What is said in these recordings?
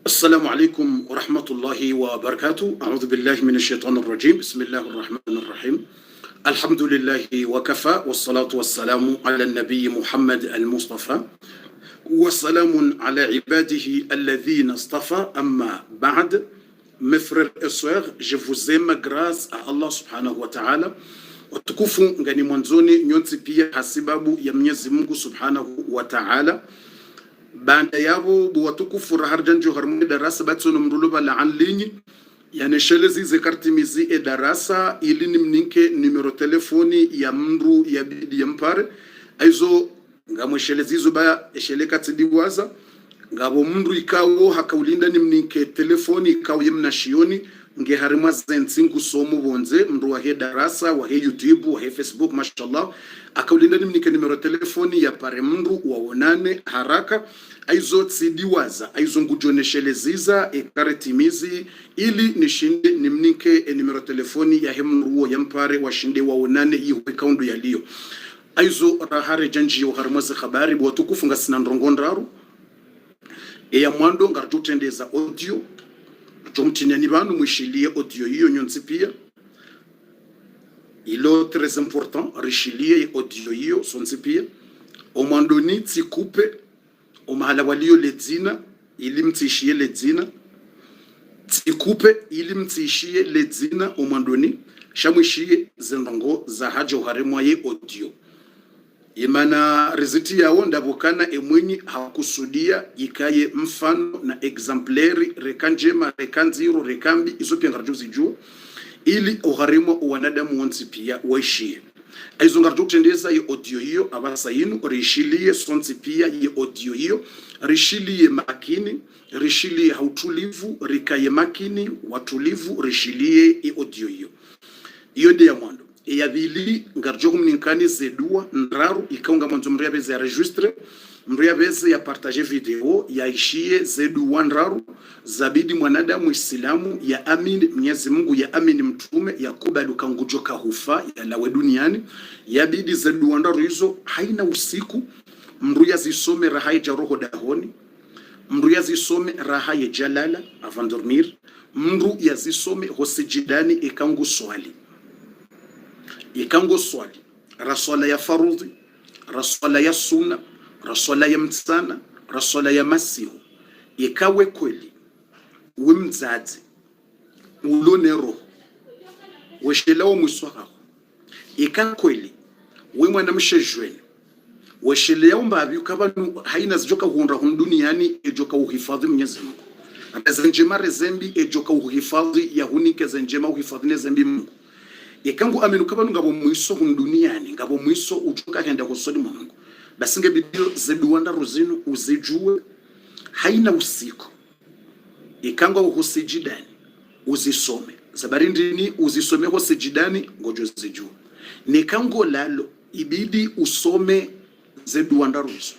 السلام عليكم ورحمة الله وبركاته. أعوذ بالله من الشيطان الرجيم. بسم الله الرحمن الرحيم. الحمد لله وكفى والصلاة والسلام على النبي محمد المصطفى وسلام على عباده الذين اصطفى. أما بعد, mes frères et sœurs, je vous aime grâce à Allah subhanahu wa ta'ala. Utukufu ngani mwanzoni nyonsi pia hasibabu ya Mwenyezi Mungu subhanahu wa ta'ala. Banda yabo buwatukufu raharjanjo harmuni darasa batsono mruluba la anlinyi yani shelezi zekartimizi e darasa ilini mninke numero telefoni ya mndu ya bidi ya mpare aizo ngamwe shelezi zuba esheleka tidiwaza ngabo mndu ikawo hakaulinda ni mninke telefoni ikawo yemna shioni nge harima zensingu somu bonze mndu wa he darasa wa he YouTube wa he Facebook mashallah akaulinda ni mninke numero telefoni ya pare mndu waonane haraka aizo tsidiwaza aizo ngujonesheleza ekaretimizi ili nishinde nimnike numero telefoni ya hemruo ya mpare washinde waonane iyo akaundu yaliyo aizo rahare janji yo harmaze habari bwatukufu ngasina ndrongondaru ya mwando ngarutendeza audio jomtinyani bantu mwishilie audio hiyo nyonsi pia ilo très important rishilie audio hiyo sonsi pia omwandoni tsikupe omahala walio ledzina ili mtishie ledzina tsikupe ili mtishie ledzina omwandoni shamwishie zendongo za hajo haremwa ye audio imana riziti yao ndabukana emwenyi hakusudia ikaye mfano na exemplary rekanjema rekanziro rekambi izo pia ngarjuzi juu ili oharemwa wanadamu wonsi pia waishie aizo ngarjutendeza ye audio hiyo abasa yinu rishilie sonsi pia ye audio hiyo rishilie makini rishilie hautulivu rikaye makini watulivu rishilie ye audio hiyo iyo de ya mwando ya bili ngarjoku mninkani zedua ndraru ikaunga mwanzo mria beze ya registre mria beze ya partage video ya ishie zedu ndraru zabidi mwanadamu islamu ya amini Mwenyezi Mungu ya amini mtume ya kubali kangujoka hufa ya lawe duniani ya bidi zedu ndraru hizo haina usiku mruya zisome raha ya roho dahoni mruya zisome raha ya jalala avant dormir mru ya zisome hosijidani ikangu swali ikango swali raswala ya farudhi raswala ya sunna raswala ya mtsana raswala ya masihu ikawe kweli wimzazi ulonero weshelawo muswaka ika kweli wimwana mshejweni weshelawo mbabi ukabanu haina zijoka huonra duniani ejoka uhifadhi Mwenyezi Mungu zenjema rezembi ejoka uhifadhi ya hunike zenjema uhifadhi nezembi Mungu ikangu amenu kabanu ngabo mwiso duniani ngabo mwiso ujuka henda kusodi Mungu basi nge bibilo zeduwanda rozinu uzijue haina usiku ikangu husijidani uzisome zabarindini uzisome husijidani ngojo zijue nikango lalo ibidi usome zeduwanda rozo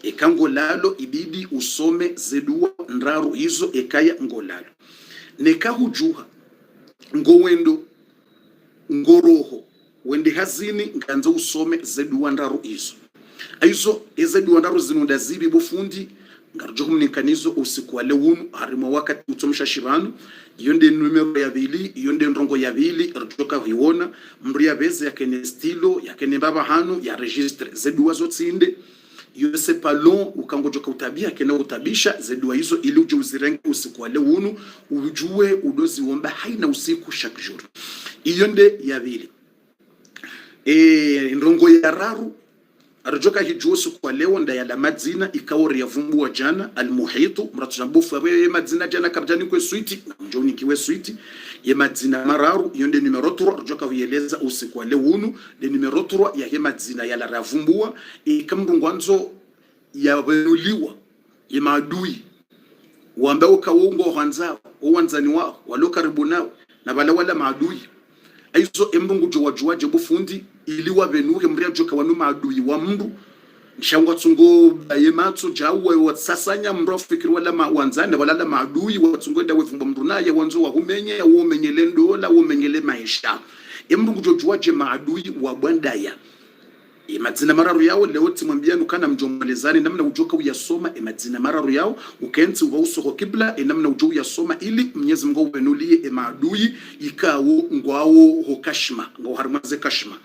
ikango lalo ibidi usome zeduwandaru hizo ekaya ngolalo nikahujuha ngowendo ngoroho wende hazini nganza usome zeduwandaru izo aizo ezeduwandaru zinunda zibi bufundi ngarjo mnikanizo usiku wale wunu harima wakati utomsha shibanu yonde numero ya bili yonde ndrongo ya bili rjoka hiwona mria beze ya kene stilo ya kene baba hanu ya registre zeduwa zotsinde yose palon ukangojoka utabia kene utabisha zeduwa hizo ili uje uzirenge usiku wale wunu ujue udozi womba haina usiku chaque jour iyonde ya bili ndrongo ya raru arjoka hijusu kwa leo nda ya la madzina ikawori ya vumbu wa jana almuhitu mratujambufu ya madzina jana kabjani kwe suiti njoni kiwe suiti ya madzina mararu yonde numero 3 arjoka huyeleza usiku wa leo unu de numero 3 ya he madzina ya la ravumbua ikamrungwanzo ya wenuliwa ya maadui wambao kawungo hanzao uwanzani wao walo karibu nao na bala wala maadui aizo embungu jowajuwaje bufundi ili wabenuke mria joka wanu maadui wa mndu nshangwa tsungo bayematso jawe watsasanya mro fikiri wala mawanzane wala la maadui watsungo dawe fumba mndu naye wanzo wa humenye ya umenyele ndola umenyele maisha embungu jojuwaje maadui wa bwandaya madzina mararu yao leo timwambia nukana mjomalizani namna ujoka uyasoma madzina mararu yao ukenzi uwa usoko kibla namna ujo uyasoma ili Mwenyezi Mungu ubenulie maadui ikawo ngwao hokashma ngao harmaze kashma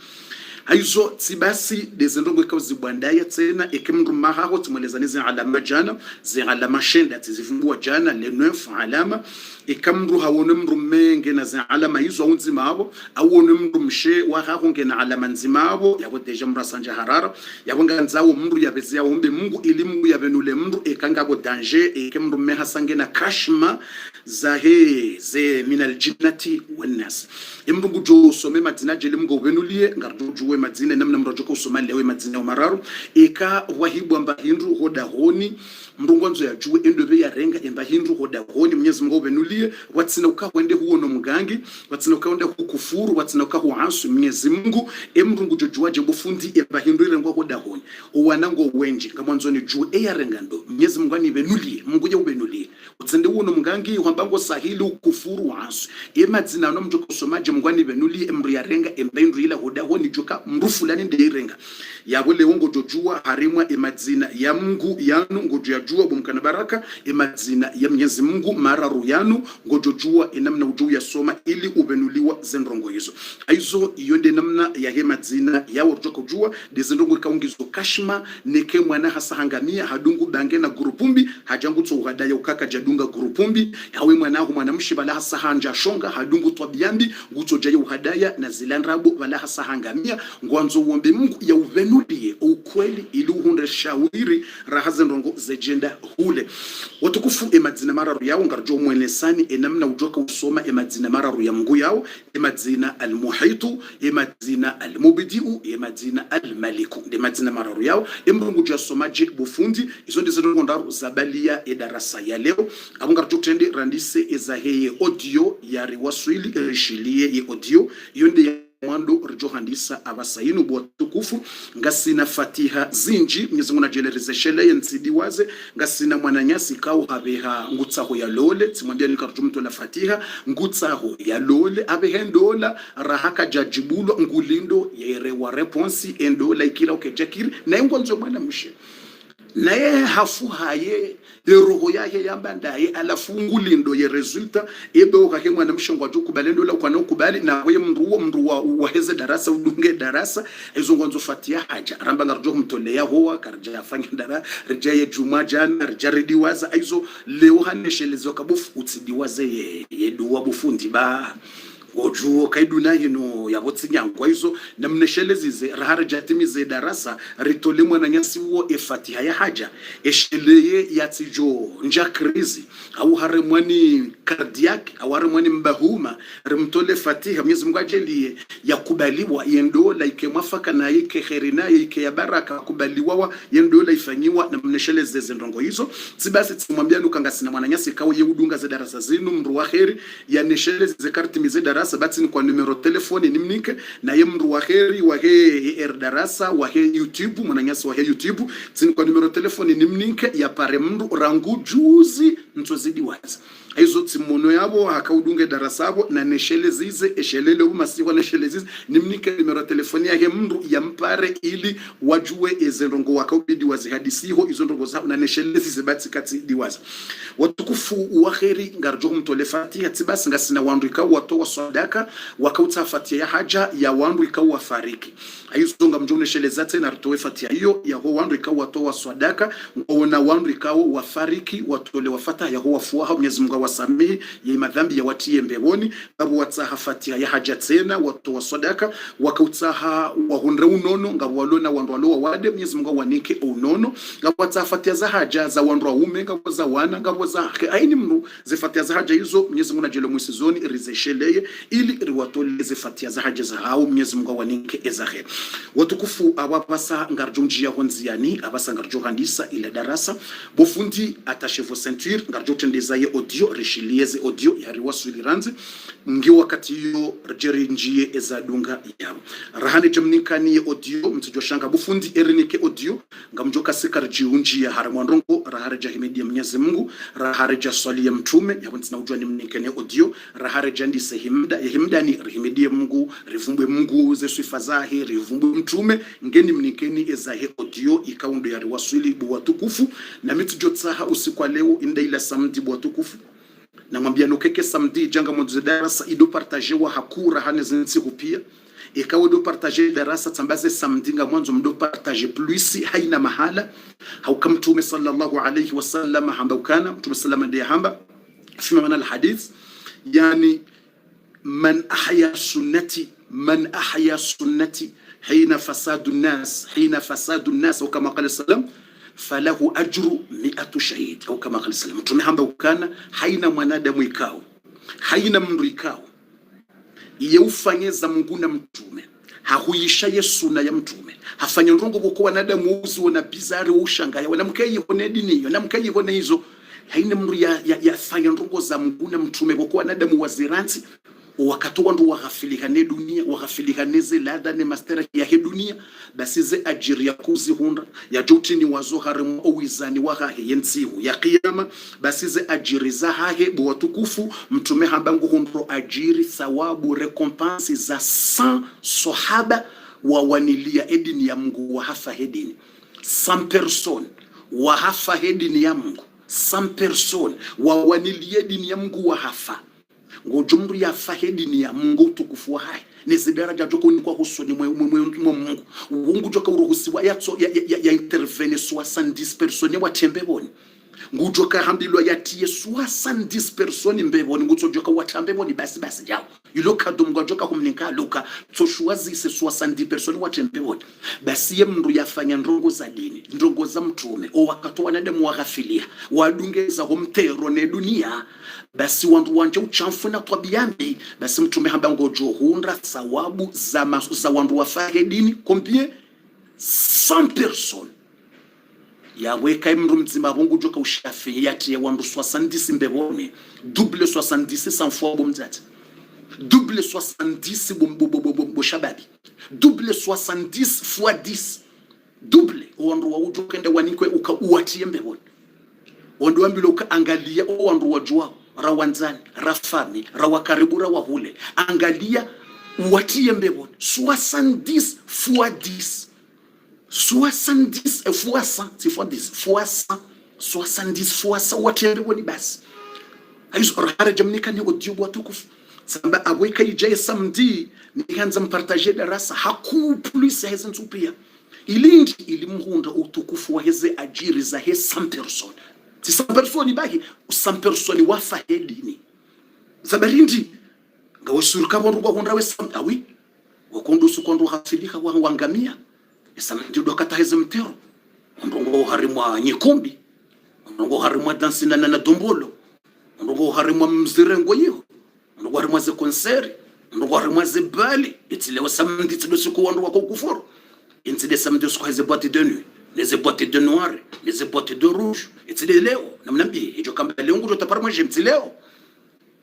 haizo tibasi dezendongo ikaw zibwandaya tena ikimruma haho tumwelezanize alama jana zi alama shenda tizifungua jana le 9 alama ikamru hawone mrume ngena zi alama hizo unzima abo awone mrumshe wa haho ngena alama nzima abo yabo deja mrasanja harara yabo nganzawo mru yabezia ombe Mungu ili Mungu yabenule mru ekangabo danger ikimrume hasangena kashma zahe ze minal jinnati wan nas imrungu jo some madina jeli Mungu benulie ngarjuwe madzina namna mrojoko usoma lewe madzina umararu eka wahibu amba hindu hoda honi mrungonzo ya juwe endobe ya renga emba hindu hoda honi Mwenyezi Mungu benulie watsina ukawende huo no mgangi watsina ukawende kukufuru watsina ukahuansu Mwenyezi Mungu emrungu jojuwaje bufundi emba hindu irengwa hoda honi uwanango wenji kamwanzo ni juwe eya renga ndo Mwenyezi Mungu ani benulie Mungu ya ubenulie utsende huo no mgangi wambango sahili ukufuru wansu emadzina no mjoko usomaje Mungu ani benulie emru ya renga emba hindu ila hoda honi joka mrufu lani ndeirenga yabo lewo ngojojua harimwa emadzina ya Mungu yanu ngojojua bumkana baraka emadzina ya Mwenyezi Mungu mararu yanu ngojojua enamna uju ya soma ili ubenuliwa zendrongo hizo aizo yonde namna ya emadzina ya urjoko jua dezendrongo kaungizo kashma neke mwana hasahangamia hadungu bange na grupumbi hajangu tsohadaya ukaka jadunga grupumbi yawe mwana hu mwana mshibala hasahanja shonga hadungu twabiambi guto jaye uhadaya na zilandrabo bala hasahangamia ngwanzo uombe Mungu ya uvenulie ukweli ili uhunde shawiri rahaze ndongo zejenda hule watukufu emadzina mararu yao ngarjo mwenesani enamna ujoka usoma emadzina mararu ya Mungu yao emadzina almuhitu emadzina almubidiu emadzina almaliku emadzina mararu yao emrungu jasomaje bufundi izo ndizo ndongo zabalia edarasa ya leo abungarjo tende randise ezaheye audio ya riwaswili rishilie ye audio yonde mwando rijohandisa abasainu bwatukufu ngasina fatiha zinji Mwenyezi Mungu najelereze shele yensidi waze ngasina mwananyasi kawo habeha ngutsaho ya lole timwambia nikarjumto la fatiha ngutsaho ya lole abehendola rahaka jajibulwa ngulindo yere wa response endola ikila ukejakiri na ngolzo mwana mshe naye hafu haye roho yake yambandaye alafungulindo ye resulta ebe ukake mwana mshongwa tu kubalendo la ukwana ukubali na we mruwa waheze darasa udunge darasa ezo ngonzo fatia haja ramba ngarjo mtolea hoa karja afanya dara rija ye juma jana rija ridiwaza aizo leo haneshelezo kabufu utsidiwaze ye duwa bufundi ba ojuo kaiduna hino ya botsinyangwa izo namneshelezize raharja timize darasa ritole mwana nyasi wo efatiha ya haja esheleye yatijo nja krizi au haremwani cardiac au haremwani mbahuma rimtole fatiha Mwenyezi Mungu ajelie yakubaliwa yendola ikemwafaka na yake khairina yake ya baraka kubaliwa yendola ifanyiwa na mnesheleze ndongo hizo sibasi tumwambia nukangasina mwana nyasi kawo yeudunga za darasa zinu mru wa khairi yanesheleze kartimize darasa batini kwa numero telefoni nimnike na yemru wa kheri wa he darasa wa he YouTube mwananyasi wa he YouTube tsini kwa numero telefoni nimnike ya pare mndu rangu juzi ntozidi wazi aizo timono yabo hakaudunge darasa abo na neshelezize eshelele umasiwa neshelezize nimnike numero telefoni yake mndu ya mpare ili wajue ezendongo wakaubidi wazi hadisiho izo ndongo za na neshelezize bati kati diwazi watukufu wa kheri ngarjo mtole fatiha tibasi ngasina wandu ikaw watowa sadaka wakauta fatia ya haja ya wandu ikaw wafariki ayizonga mjone shelezate na ritowe fatia hiyo ya ho wandu ikaw watowa sadaka ngona wandu ikaw wafariki watole wafata ya ho wafuha Mwenyezi Mungu wasamehe ya madhambi ya watie mbeboni babu wataha fatia ya haja tena watowa sadaka wakautaha wahundra unono ngabo walona wandu walowa wade Mwenyezi Mungu wanike unono ngabo wataha fatia za haja za wandu waume ngabo za wana ngabo za aini mnu zifatia za haja hizo Mwenyezi Mungu najelo mwisizoni rizesheleye ili riwatole zifatia za haja za hao Mwenyezi Mungu wanike ezahe watukufu abapasa ngarjonjia honziani abasa ngarjo handisa ila darasa bofundi atashevo ceinture ngarjotendeza ye audio rishilieze audio yari wasuli ranzi ngi wakati yo rjeri njie ezadunga yao rahane jamninkani ye audio mtujo shanga bufundi erinike audio ngamjoka sikar jiunjia haramwanrongo rahare jahimidi ya Mwenyezi Mungu rahare jaswali ya mtume yabontina ujua ni mninkani audio rahare jandi sehimda yahimda ni rihimidi ya Mungu rivumbwe Mungu ze sifa zahe rivumbwe mtume ngeni mninkeni ezahe audio ikaundo yari wasuli buwa tukufu na mitujo tsaha usiku leo inda ila samedi buwa tukufu na mwambia nokeke samedi janga mwanzo darasa ido partager wa hakura hane zinsiku pia ikawa do partager darasa tambaze samedi nga mwanzo mdo partager plus haina mahala hauka mtume sallallahu alayhi wasallam hamba ukana mtume sallama ndiye hamba fima mana alhadith yani man ahya sunnati hina fasadu الناس وكما قال السلام falahu ajru 100 shahid au kama qala sallam mtume hamba ukana haina mwanadamu ikao haina mndu ikao yeufanyeza Mungu na mtume hahuisha Yesu na ya mtume hafanya ndongo kwa wanadamu uzi na bizari ushangaya wanamkei kone dini yo namkei kone hizo haina mndu ya fanya ndongo za Mungu na mtume kwa wanadamu waziranti wakatoa ndo waghafilikane dunia waghafilikaneze ladha ne mastera ya dunia basi ze ajiri ya kuzihunda ya jotini wazo harimu owizani wahahe yensihu ya kiyama basi ze ajiri za hahe bo watukufu mtume hambangu hundo ajiri thawabu recompense za 100 sahaba wawanilia edini ya Mungu wahafa hedini 100 person wahafa hedini ya Mungu 100 person wawanilia edini ya Mungu wahafa ngojumru ya fahedi ni ya Mungu tukufu wa hai nezi daraja joko ni kwa husoni Mungu Mungu joka uruhusiwa ya intervene 70 personi watembe boni ngujoka hambilwa yatie 70 personi mbeboni ngujoka watambe boni basi jao iloka dumgo joka kumninka luka toshuazi se 70 personi watembe boni basi ye mndu yafanya ndongo za dini ndongo za mtume o wakatoa nadamu waghafilia wadungeza homtero ne dunia basi wandu wanje uchamfu na twabiambi basi mtume hamba ngojo hunda thawabu za wandu wafahe dini combien 100 personnes yaweka mndu mzima rungu joka ushafi yati ya wandu 70 mbebone double 70 sans fois bomzati double 70 bombo shababi double 70 fois 10 double wandu wa ujokende wanikwe ukauatie mbebone wandu wambilo ukaangalia wandu wajua rawanzani rafami rawakaribu rawahule angalia watie mbebone 70 fois 10 70 fois 100 c'est fois 10 fois 100 70 fois 100 watie mbebone basi aizo rahara jamnika ni audio watukufu samba aweka ije samedi nikanza mpartager darasa haku plus hezen tupia ilindi ilimhunda utukufu wa heze ajiri za he 100 personnes si 100 personnes baki 100 personnes wafa hedini zabarindi ngawasuruka bondu kwa kondrawe awi wakondo sukondo hafilika wangamia esamedi dokata heze mtero ndongo harimwa nyikombi ndongo harimwa dansina na dombolo ndongo harimwa mzirengo yo ndongo harimwa ze concert ndongo harimwa ze bali itilewa samedi tsuko wandu wako kufuru intide samedi suko heze boîte de nuit les boîtes de noir les boîtes de rouge itide leo namnambi hijo kamba leo ngujo taparma jemti leo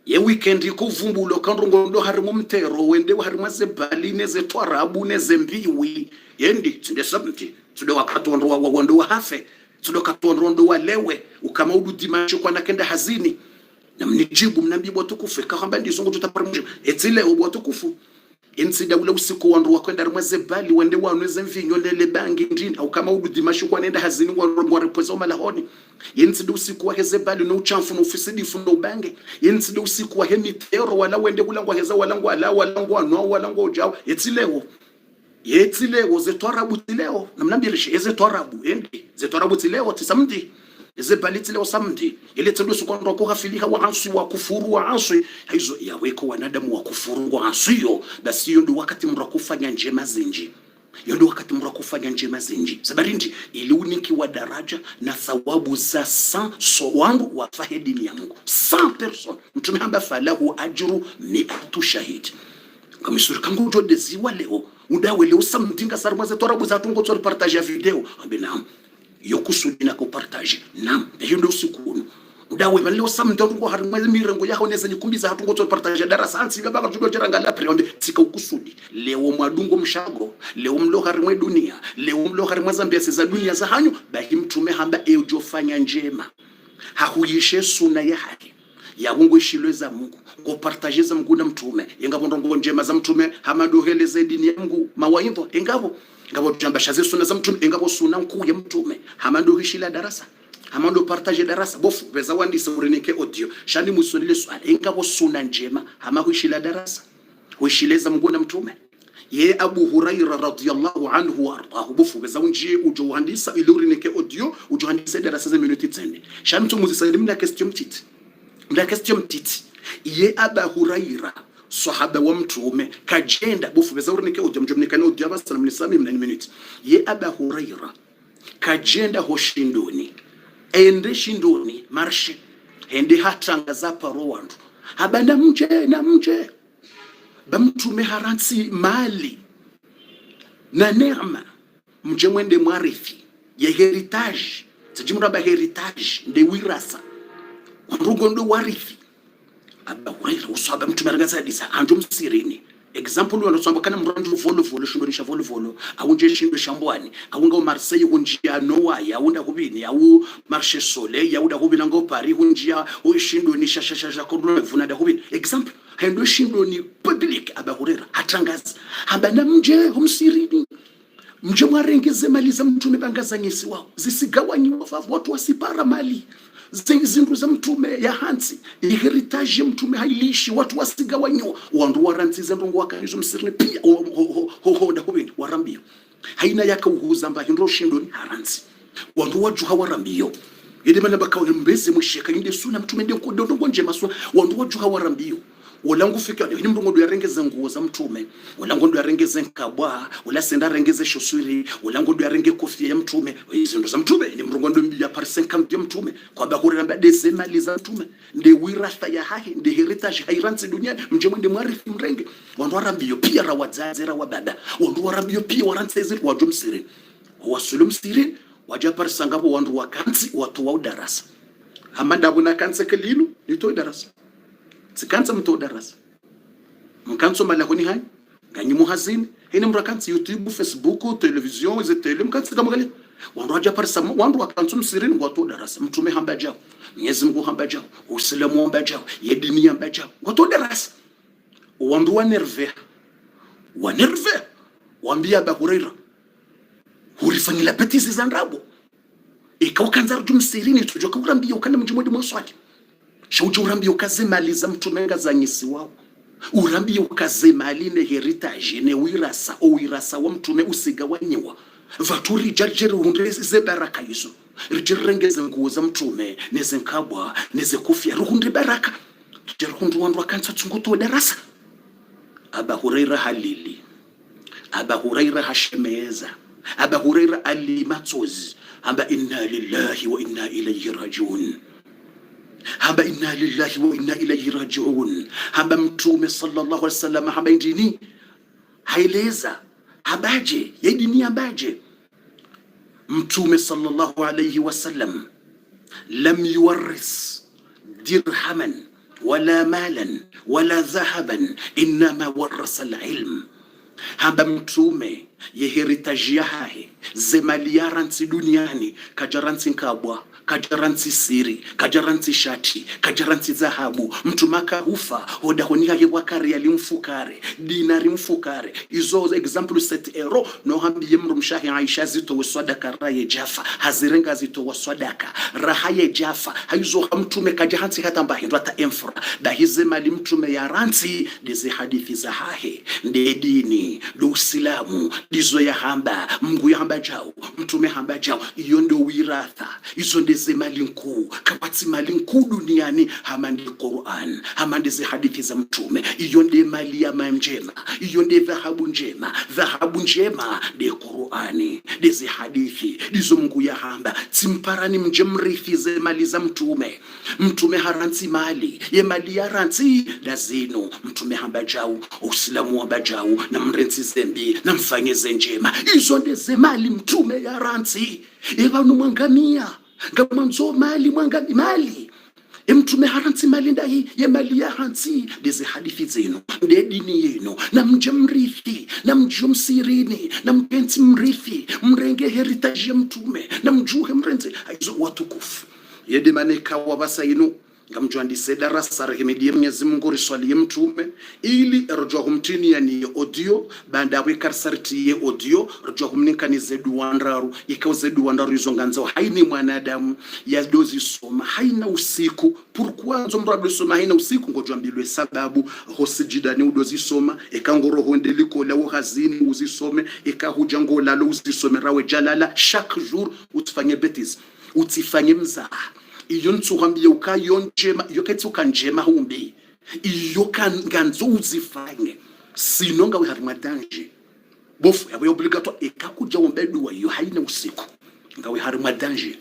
ye weekend iko vumbulo kandongo ndo harimo mtero wende harimo ze bali neze twarabu neze mbiwi yendi tinde samedi tudo wakatondo wando hafe tudo katondo wa lewe ukama ududimacho kwa nakenda hazini na mnijibu mnambi bwatu kufika kamba ndizongo tutaparmuje etile obwatu kufu insida ule usiku wandu wakwenda rimweze bali wende wanweze mvinyo lele bangi ndini au kama ududimacho kwa nenda hazini wa repozo malahoni insida usiku wa heze bali no uchamfu no ofisidi fundo bange insida usiku wa hemi tero wala wende kulangwa heza walangwa ala walangwa no walangwa ujao yetileo zetwarabu tileo namnambirishe zetwarabu endi zetwarabu tileo tisamdi ezebali tileo samdi ile tendo sukondo ko hafilika wa ansi wa kufuru wa ansi hizo yaweko wanadamu wa kufuru wa ansiyo basi hiyo ndio wakati mra kufanya njema zinji hiyo ndio wakati mra kufanya njema zinji sabarindi ili uniki wa daraja na thawabu za 100 so wangu wa fahedini ya Mungu 100 personnes mtume hamba falahu ajru 100 shahid kama sura kangu jode ziwa leo udawe leo samdinga sarmaze torabu za tungo tsori partage ya video ambe naam yokusudi na ko partage naam hiyo ndio usiku dawe maleo samndo ngo harimwe mirengo yaho neza nyikumbiza hatungo to partage darasa ansi baba tugo jeranga la preombe tika ukusudi leo mwadungo mshago leo mlo harimwe dunia leo mlo harimwe zambia za dunia za hanyu bahi mtume hamba ejofanya njema hahuyishe suna ya haki ya Mungu ishilweza Mungu ngo partage za Mungu na mtume ingabo ndongo njema za mtume hamadoheleze dini ya Mungu mawaidha ingabo tambashaze suna za mtume ingabo suna nkuu ya mtume hamadohishila darasa hamando partage darasa bofu beza wandisa urinike audio shani musonile swali ingabo suna njema hamahuishila darasa huishileza Mungu na mtume ye Abu Huraira radhiyallahu anhu wardahu bofu beza unjie ujo wandisa ile urinike audio ujo wandisa darasa za minuti 10 shani tumuzisaidia na question mtiti ye Abu Huraira sahaba wa mtume kajenda bofu beza urinike audio mjomnikana audio basa na mnisami mna minute ye Abu Huraira kajenda hoshindoni ende shindoni marshe ende hatangaza paro wandu habanda mje bamtume haransi mali na neema mje mwende mwarifi ya heritage tajimura ba heritage nde wirasa wandugo ndo warifi Aba Huraira usaba mtume arangaza disa anjo msirini example wanasamba kana mrandu volo shindonisha volo aunje shindo shambwani aunga Marseille hunjia Noa ya unda kubini au Marche Soleil ya unda kubina ngo Paris hunjia shindonisha shashasha kodula vuna da kubini example hendo shindoni public Aba Huraira hatangaza habana mje humsirini mje mwarengeze mali za mtume bangazanyisi wao zisigawanyiwa watu wasipara mali zindu za mtume ya hansi heritage ya mtume hailishi watu wasigawanywa wandu waranti zendu ngo wakanizo msirine pia hoda kubini warambio haina yaka uhuza mba hindo shindoni haransi wandu waju hawarambio yede mana bakaone mbeze musheka inde suna mtume ndio kodongo nje maswa wandu waju hawarambio wala ngufika ni mndungo ndo yarengeze nguo za mtume wala ngondo yarengeze nkabwa wala senda rengeze shosuri wala ngondo yarenge kofia ya mtume hizo ndo za mtume ni mndungo ndo ya par 50 ya mtume kwa bakuri namba desemali za mtume nde wirasta ya hahi nde heritage hairansi dunia mje mwende mwarifi mrenge wandu warambio pia rawazazi rawabada wandu warambio pia warantsezi wajum siri wasulum siri waja par sangapo wandu wakansi watu wa darasa amanda buna kanse kalilu nito darasa sikanza mto darasa mkanso malahoni hani ganyi muhazini hini mrakansi YouTube Facebook television zetele mkansi kama gale wandu haja parsa wandu wakanso msirini watu darasa mtume hamba jao Mwenyezi Mungu hamba jao Uislamu hamba jao yedini hamba jao watu darasa wandu wanerve wambia Abu Huraira hurifanyila petizi za ndabo ikaukanza rujum sirini tujoka urambia ukana mjumodi mwaswaki shauji urambia ukaze mali za mtume ngazanyisi wao urambia ukaze mali ne heritage ne wirasa o wirasa wa mtume usigawanyiwa vaturi jarjere hundeze baraka hizo rijirengeze nguo za mtume neze nkabwa neze kufia ruhundi baraka jarhundu wandu wakansa tunguto darasa Abu Huraira halili Abu Huraira hashemeza Abu Huraira alimatsozi amba inna lillahi wa inna ilayhi rajiun hamba inna lillahi wa inna ilayhi rajiun hamba mtume sallallahu alaihi wasallam hamba indini haileza habaje yedini habaje mtume sallallahu alaihi wasallam lam yuwarris dirhaman wala malan wala dhahaban inma warasa alilm hamba mtume ye heritage yahe zemali yaransi duniani kajaransi nkabwa kajaransi siri kajaransi shati kajaransi dhahabu mtumaka hufa hoda honika ye wakari alimfukare dinari mfukare izo example set euro no hambi yemru mshahi Aisha zito waswadaka raye jafa hazirenga zito waswadaka rahaye jafa haizo mtume kajaransi hata mbahindo hata emfra da hize mali mtume yaransi dizi hadithi za hahe nde dini do Uislamu dizo ya hamba Mungu ya hamba jao mtume hamba jao iyo ndo wiratha izo ndeze mali nkuu kapati mali nkuu duniani hamandi Qur'an hamandi ze hadithi za mtume iyo nde mali ya njema iyo nde dhahabu njema de Qur'ani deze hadithi dizo Mungu ya hamba timparani mjemrithi ze mali za mtume haransi mali ye mali ya ransi dazino mtume hamba jao Uislamu hamba jao na mrenzi zembi na mfanyeze njema izo ndeze mali mtume ya ransi eva numwangamia ngamanzo mali Mtume haranti malinda hii ya mali ya hansi dizi hadithi zenu nde dini yenu na mje mrithi na mje msirini na mpenzi mrithi mrenge heritage ya mtume na mjuhe mrenze hizo watukufu yede maneka wabasa inu ngamjwandise darasa rahimidie Mwenyezi Mungu riswali mtume ili rujwa humtini ya ni audio banda wekarsarti ye audio rujwa humnikani zedu wandaru ikao zedu wandaru izonganzo haini mwanadamu ya dozi soma haina usiku pourquoi nzomrado soma haina usiku ngojwa mbilwe sababu hosijidani udozi soma ekangoro hondeliko la uhazini uzisome ekahujango lalo uzisome rawe jalala chaque jour utifanye bêtise utifanye mzaha iyo ntsuhambiye ukayonjema yoketsu kanjema humbi iyo kanganzo uzifanye sino ngawe harima danger bofu yabo obligatoire ekakuja ombedu wa iyo haina usiku ngawe harima danger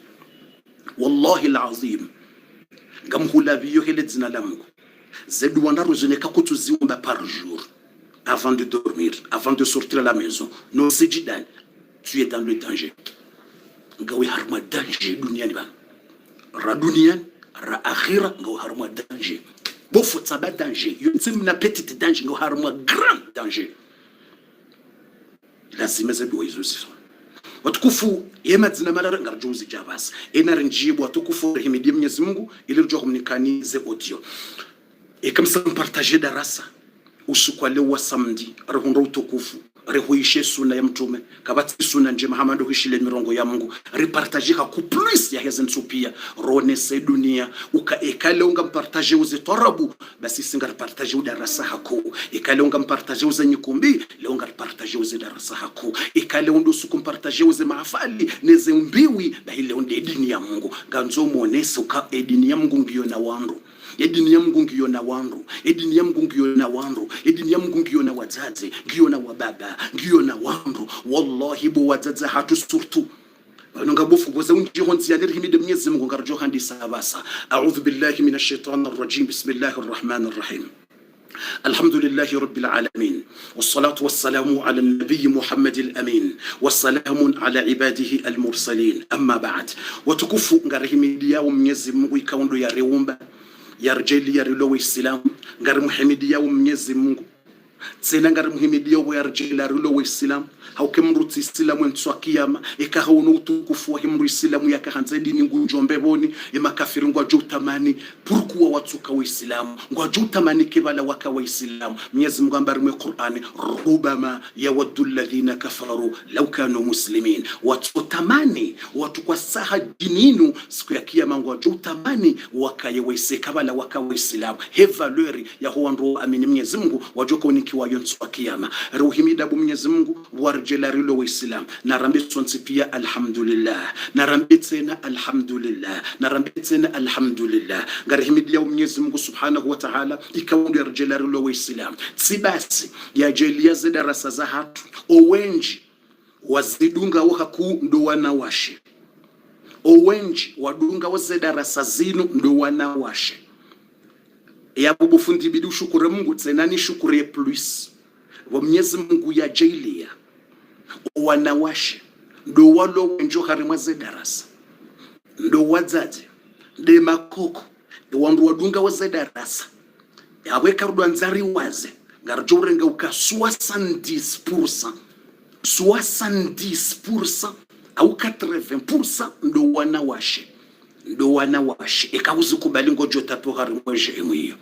wallahi alazim ngamhula biyo hele dzina la Mungu zedu wandaru zineka kutuziomba par jour avant de dormir avant de sortir à la maison no sijidan tu es dans le danger ngawe harima danger duniani bana ra dunian ra akhira ngo haruma danger bofu tsaba danger yonsim na petite danger ngo haruma grand danger lazima zedu izusi watukufu yema dzina malara ngarjuzi jabas enarinjibu watukufu rahimidi Mwenyezi Mungu ili rujwa kumnikanize audio ekamsa partager darasa usiku leo wa samedi rohondo utukufu rehuishe suna ya mtume kabati suna nje Muhammad huishile mirongo ya Mungu repartager ku plus ya hezen supia rone se dunia uka ekale unga partager uze torabu basi singa partager udarasa hako ekale unga partager uze nyikumbi le unga partager uze darasa hako ekale undu suku partager uze maafali neze mbiwi bahile unde dini ya Mungu ganzo muonesa uka dini ya Mungu ngiyo na wandu edini ya Mungu ngiyo na wandu edini ya Mungu ngiyo na wandu edini ya Mungu ngiyo na wazazi ngiyo na wababa ngiyo na wandu wallahi bo wazazi hatu surtu nonga bofu boza unji honzi ya nirhimide Mwenyezi Mungu ngarjo handisa basa a'udhu billahi minash shaitanir rajim bismillahir rahmanir rahim الحمد لله رب العالمين والصلاة والسلام على النبي محمد الأمين والسلام على عباده المرسلين أما بعد وتكفوا نغرهمديا ومنيزي Mungu ikaondo ya reumba ya rjeli ya rilowe Islam ngarmuhimidia Mwenyezi Mungu tsena ngarmuhimidia ya rjeli ya rilowe Islam haukemruti Islam ntwa kiyama ikahono utukufu wa himru Islam yakahanza dini ngunjombe boni emakafiri ngwa jutamani pourquoi watuka wa Islam ngwa jutamani kibala waka wa Islam Mwenyezi Mungu ambari mu Qur'ani rubama yawaddu alladhina kafaru law kanu muslimin watutamani watu kwa saha dininu siku ya kiyama ngwa jutamani wakaye waise kabala waka wa Islam he valeur ya huwa ndo amini Mwenyezi Mungu wajoka nikiwa yontswa kiyama ruhimida bu Mwenyezi Mungu warjelarilo wa Islam narambe tsonsipia alhamdulillah narambe tsena alhamdulillah narambe tsena alhamdulillah ngarihimidia Mwenyezi Mungu subhanahu wa ta'ala ikawundi yarjelarilo wa Islam sibasi ya jelia darasa za hatu owenji wazidunga wahaku ndo wanawashe owenji wadunga wazedarasa zinu ndo wanawashe ya bubu fundi bidu shukure Mungu tsenani shukure plus wa Mwenyezi Mungu ya jelia wanawashe ndo walo wenjo harimwa zedarasa ndo wazazi de makoko wandu wadunga wazedarasa yaweka rudwanzari waze ngarjorenga uka 70% 70% au 80% ndo wanawashe ikauzi kubali ngojo tapo harimwa jemu hiyo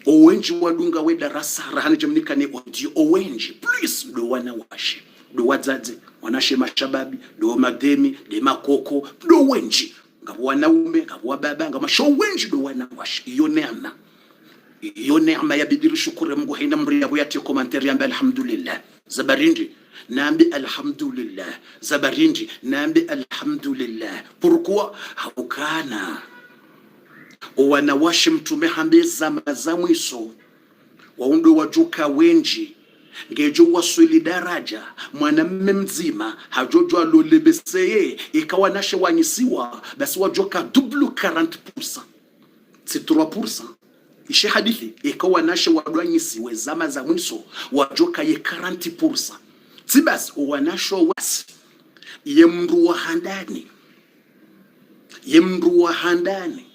owenji wadunga we darasa rahani jamnika ni audio owenji please ndo wanawashe ndo wazazi wanashe mashababi ndo mademi de makoko ndo wenji ngabo wanaume ngabo wababa ngama show wenji ndo wanawashe iyo neema ya bidiri shukuru Mungu haina mri yabo yati commentary yamba alhamdulillah zabarindi nambi alhamdulillah zabarindi nambi alhamdulillah pourquoi haukana wanawashe mtume hambeza mazamwiso waundo wajuka wenji ngejo waswili daraja mwanamme mzima hajojwa lolebeseye ikawa nashe wanyisiwa basi wajoka double 40% c'est 3% ishe hadithi ikawa nashe wadwanyisiwe zama za mwiso wajoka ye 40% sibas wanasho wasi yemru wa handani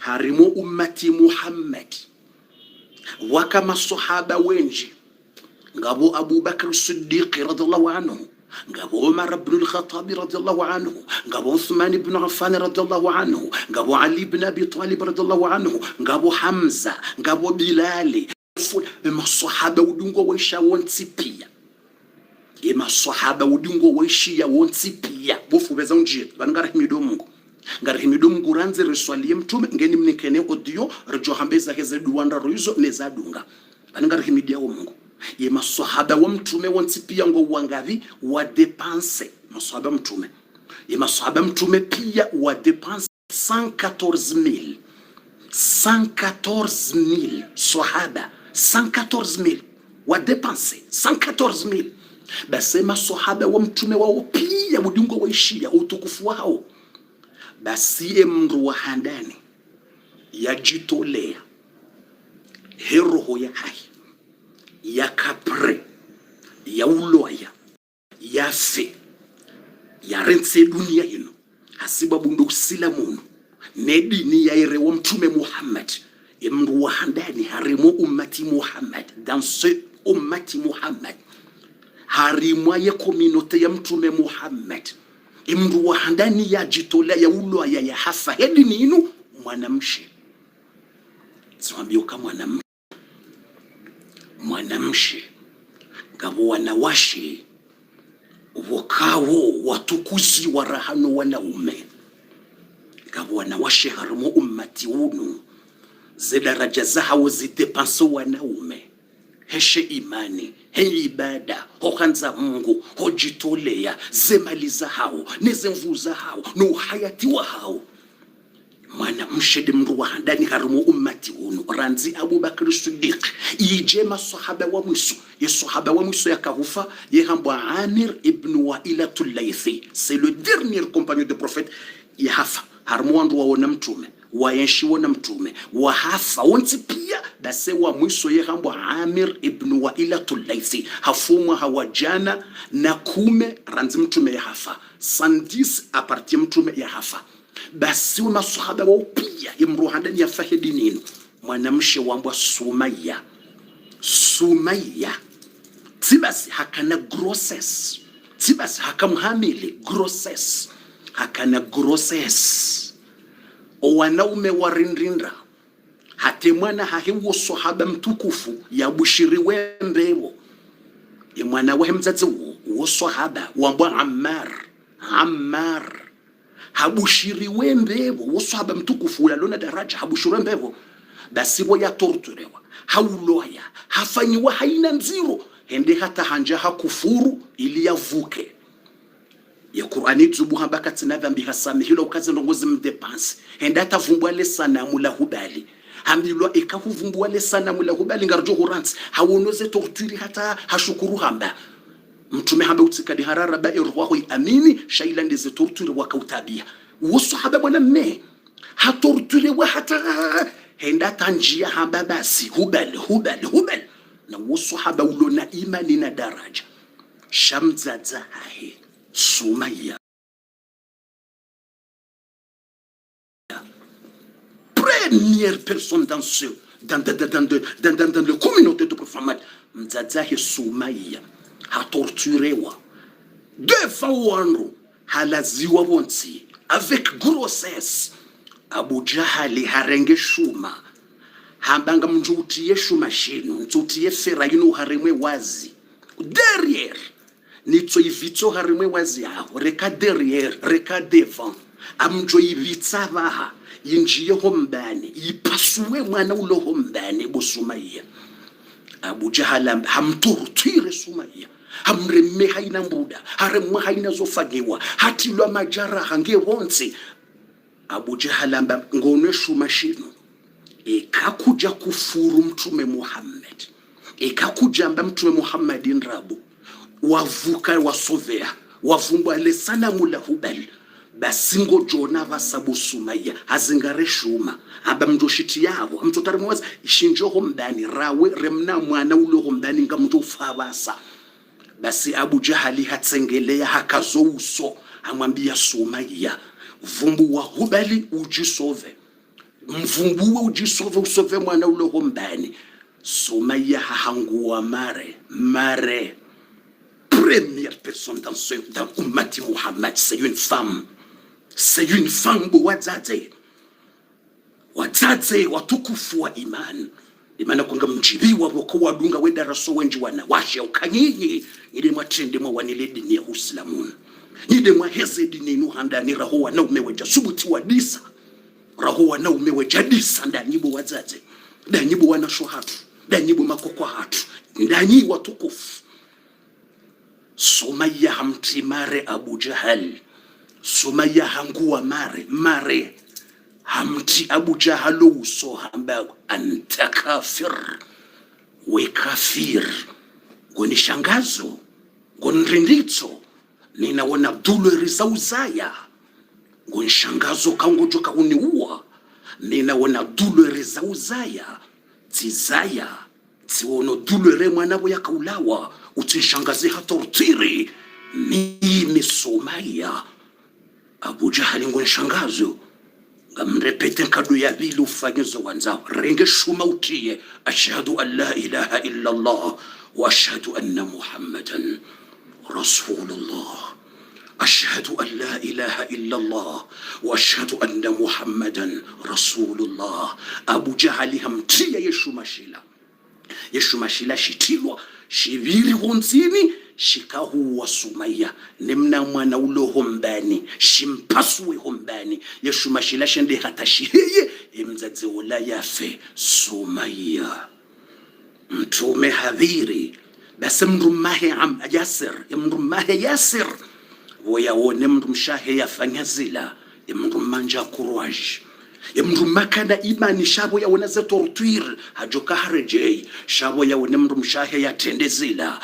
harimo ummati Muhammad waka masahaba wenji ngabo Abu Bakr Siddiq radhiallahu anhu, ngabo Umar ibn al-Khattab radhiallahu anhu, ngabo Uthman ibn Affan radhiallahu anhu, ngabo Ali ibn Abi Talib radhiallahu anhu, ngabo Hamza, ngabo Bilali. Masahaba udungo waisha wonsi pia, masahaba udungo waishia wonsi pia bofu beza unjie bangara himido Mungu ngara himido Mungu ranze reswalie mtume ngeni mnikene audio rejo hambeza heze duwanda ruizo neza dunga bangara himidia wa Mungu ye masahaba wa mtume wonsi pia ngo wangavi wa dépenser masahaba mtume ye masahaba mtume pia wa dépenser 114,000 sahaba 114,000 wa dépenser 114,000. Basi masahaba wa mtume wao pia mudungo waishia utukufu wao. Basi mndu wa handani yajitolea heroho ya hai ya kapre ya uloya ya fe ya rense dunia hino hasiba bundu usilamunu nedini ya ere wa mtume Muhammad. Mndu wa handani harimo ummati Muhammad, dans ce ummati Muhammad harimwa ya communauté ya mtume Muhammad. Mndu wa handani ya jitolea ya ulo ya hafa hedi ninu mwanamshe siwambio kama mwanamshe ngabo wanawashe wakawo watukuzi wa rahano wanaume ngabo wanawashe harimo ummati unu zedaraja zahawo zidepanso wanaume heshe imani he ibada hokanza Mungu hojitolea zemaliza hao nezemvuza hao no hayati wa hao mwana mshede mndu wa handani harumu ummati unu ranzi Abu Bakr Siddiq ije masahaba wa mwiso ye sahaba wa mwiso yakahufa ye hambwa Amir ibn Wa'ilatul Laythi, c'est le dernier compagnon de prophète yahafa harumu wandu waona mtume wayenshi wona mtume wahafa wonsi pia dase wa mwiso ye hambwa Amir ibn Wa'ilatul Laythi hafumwa hawajana na kume ranzi mtume yahafa 110 apartie mtume yahafa. Basi masahaba wao pia imruhandani ya fahidi nini mwanamshe wambwa Sumaya tibasi hakana grossess, tibasi hakamhamili grossess, hakana grossess o wanaume warindrinda hate mwana hahewo sahaba mtukufu ya bushiri wembewo ye mwana wa mzazi wo sahaba wambwa Ammar habushiri wembewo wo sahaba mtukufu ulalona daraja habushiri wembewo. Basi bo ya torturewa hauloya hafanyiwa haina nziro hende hata hanja hakufuru ili yavuke ya Qur'ani zubu hambaka tina dhambi hasami hilo ukaze ndongozi mdepansi hende hata vumbwa le sanamu la Hubali hamilwa ikavumbwa le sanamu la Hubali ngarjo huransi haunoze torturi hata hashukuru hamba mtume hamba utikadi harara ba irwahu amini shaila ndize torturi wakautabia woso haba bwana mme hatorturi wa hata henda tanjia hamba basi hubal na woso haba ulona imani na daraja shamzaza hahe Sumaya première personne dans le communauté de Muhammad mzaza he Sumaya hatorturewa devant wanru halaziwa wonsi avec grossesse. Abu Jahali harenge shuma hambanga mjutie shuma shinu mjutie ferayinu harimwe wazi derrière nitso ivitso harimwe wazi aho reka derrière reka devant amjo ivitsa baha yinjiye hombane yipasuwe mwana ulo hombane bosumaya. Abu Jahal hamturtire Sumaya hamremme haina mbuda haremwa haina zofagewa hatilwa majara hange wonse. Abu Jahal ngone shuma shinu ikakuja kufuru mtume Muhammad ikakuja mtume Muhammad nrabu wavuka wasovea wavumbwa le sanamu la Hubal. Basi ngo jona vasabu Sumaya hazingare shuma aba mjoshiti yavo mtotari mwaza ishinjoho mdani rawe remna mwana uloho mdani nga mjofabasa. Basi Abu Jahali hatsengelea hakazo uso amwambia Sumaya vumbu wa Hubali ujisove mvumbuwe ujisove usove mwana uloho mbani. Soumaya hahangua mare. Première personne dans Ummati Muhammad, c'est une femme. C'est une femme wadzadze watukufu wa imani. Imana kunga mjibiwa wako wadunga weda raso wenji wanawashe ukanyinyi ile mwatende mwa wanile dini ya Uislamu. Ile mwa heze dini nuhanda ni raho wanaume weja subuti wadisa. Raho wanaume weja disa ndanyibu wadzadze. Ndanyibu wanashohatu. Ndanyibu makokwa hatu. Ndanyi watukufu. Soumaya hamti mare Abu Jahal. Soumaya hangua mare. Hamti Abu Jahal uso hamba anta kafir. We kafir. Goni shangazo. Goni rindito. Ninaona dulori za uzaya. Goni shangazo kangojo kauniua. Ninaona dulori za uzaya. Tizaya. Tiwono dulore mwanabo ya kaulawa. Utishangazi hatortiri. Mimi Soumaya. Abu Jahal ngoni shangazo. Gamrepete kadu ya vile ufanyizo wanzao. Renge shuma utie. Ashhadu an la ilaha illa Allah. Wa ashhadu anna Muhammadan Rasulullah. Ashhadu an la ilaha illa Allah. Wa ashhadu anna Muhammadan Rasulullah. Abu Jahali hamtia Yeshu mashila shitilwa. Shiviri hunzini. Shikahu wa Soumaya nemna mwana uloho mbani shimpaswe hombani Yeshu mashila shende hata shiheye imzadze wala yafe Soumaya mtume hadhiri basi mrumahe Yasir woyawone mrumshahe yafanyazila mrumanja kurwaji mrumakana imani shabo ya wanaze tortuir hajoka harejei shabo ya wone mrumshahe yatendezila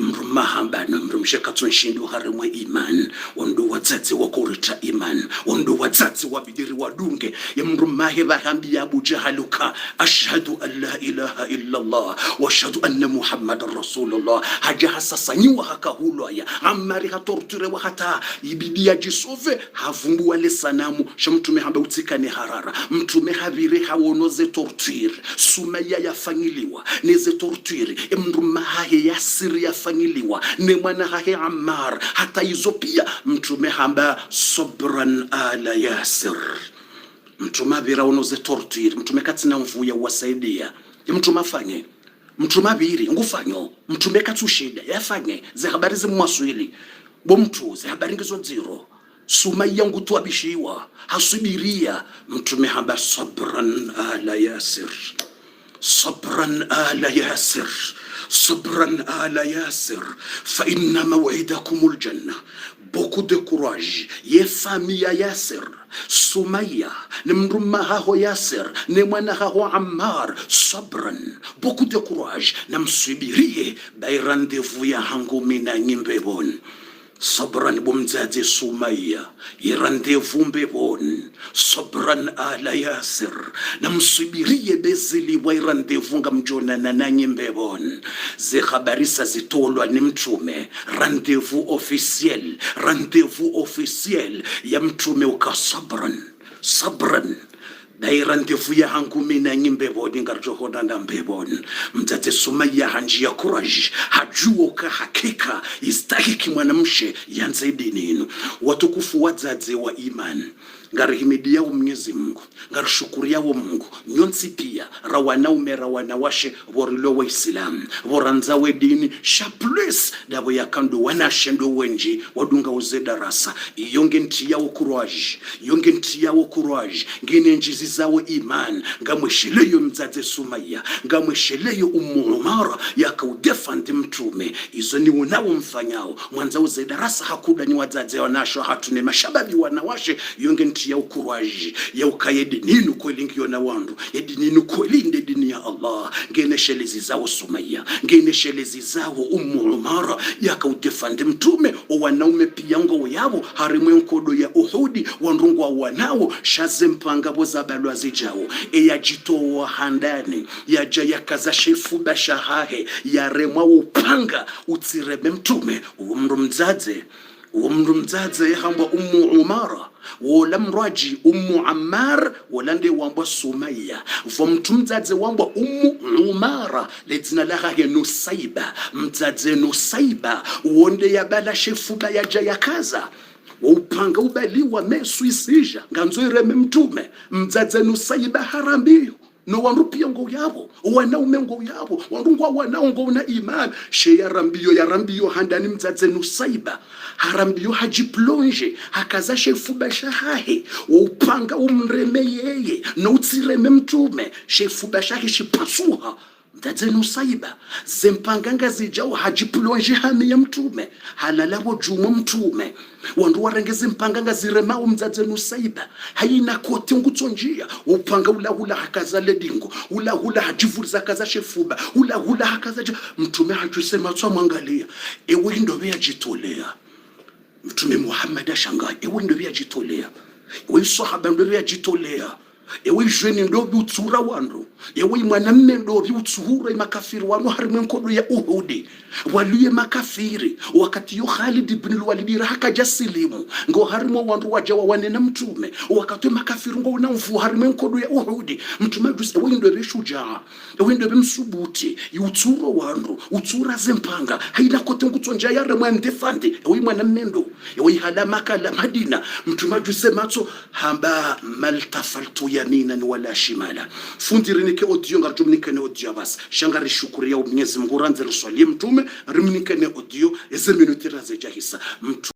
mrumahambana mrumsheka tunshindu harimwe iman wando wadzadze wakorita iman wando wadzadze wabidiri wadunge mrumahe bahambi ya Abu Jahaluka ashhadu an la ilaha illa Allah wa ashhadu anna Muhammadar Rasulullah haja hasasanyiwa hakahulwa ya amari hatorture wa hata ibidi ya jisove havumbu wale sanamu shamtume hamba utikane harara mtume havire hawonoze torture Soumaya yafanyiliwa neze torture mrumahe Yasir yafanyiliwa ne mwana hahe Ammar hata hizo pia mtume hamba sabran ala Yasir mtume havira wonoze torture mtume katina mvuya wasaidia mtume afanye mtume abiri ngufanyo mtume katushida yafanye ze habari zimwaswili bo mtu ze habari ngizo zero Soumaya ngutu abishiwa hasubiria mtume hamba sabran ala Yasir sabran ala Yasir sabran ala Yasir fa inna maw'idakumul janna. Beaucoup de courage ye famille ya Yasir Soumaya ne mruma haho Yasir ne mwana haho Ammar sabran beaucoup de courage na msubirie bay rendez-vous ya hangu mina nyimbebon sabran bumzadze Soumaya ye rendez-vous mbebon sabran ala Yasir na msubirie bezili wa rendez-vous ngamjona na nanyi mbebon ze khabarisa zitolwa ni mtume rendez-vous officiel ya mtume uka sabran dai rendez-vous ya hangu mina nyimbebon ngarjo hodanda mbebon mzadze Soumaya hanji ya courage hajuo ka hakika istahiki mwanamshe yanze dininu watukufu wadzadze wa iman ngarihimidia Mwenyezi Mungu ngarishukuria Mungu nyonsi pia rawanaume rawanawashe borilo wa Islam boranza we dini shaples dabo yakando wanashendo wenji wadunga uze darasa yonge ntia courage ngene njizi zawo iman ngamwesheleyo mzadze Soumaya ngamwesheleyo Umar yakaudefend mtume izo ni unawo mfanyao mwanza uze darasa hakuda ni wadzadze wanasho hatune mashababi wanawashe yonge ya ukuraji ya ukayedi ninu kweli ngiona wandu yedi ninu kweli nde dini ya Allah ngene shelezi zao Soumaya ngene shelezi zao Umar yakaudefend mtume o wanaume pia ngo yabo harimwe nkodo ya Uhudi wandungwa wanao shaze mpanga boza balwa zijao eyajitoa handani yaja yakaza shefu bashahahe yaremwa upanga utsirebe mtume umru mzadze yahamba Umara wola mraji Ammar wolande wambwa Sumaya vo mtu mdzadze wambwa Umara ledzina lahahe Nusaiba mdzadze Nusaiba uonde ya bala shefuba ya jayakaza upanga ubaliwa mesuisija nganzoireme mtume mdzadze Nusaiba harambiyo no wanrupia ngo yabo wanaume ngo yabo warungwa wanaongo na imani she ya rambiyo handani mdzadze Nusaiba harambiyo hajiplonge hakaza shefuba shahahe upanga umreme yeye no utsireme mtume shefuba shahe shipasuha mdzadze Nusaiba zempanganga zijao hajiplonge hame ya mtume halalabo jumo mtume wandu warengeze mpanganga ziremao mdzadze Nusaiba haina kote ngutsonjia upanga ula hakaza ledingo ula hajivuriza kaza shefuba ula hakaza mtume hajusema tswa mwangalia ewe ndobe yajitolea mtume Muhammad ashanga ewe ndobe yajitolea ewe sahaba ndobe yajitolea ewe jweni ndobe utsura wandu ewe mwanamme ndobe utsuhura makafiri wanu harimwe nkodo ya Uhudi waluye makafiri wakati yo Khalid ibn al-Walid hakaja silimu ngo harimo wandu wajawa wanena mtume wakati makafiri ngo unamvu harimwe nkodo ya Uhudi mtume duse ewe ndobe shujaa ewe ndobe msubuti utsura wandu utsura zempanga haina kote ngutsonja yare mwandefandi ewe mwanamme ndo ewe halamaka la Madina mtume duse matso hamba maltafaltu yaminan wala shimala fundirinike audio ngartumnike ne audio bas shangari shukuri ya Mwenyezi Mungu ranze ruswalie mtume rimnike ne audio eze minute raze jahisa mtume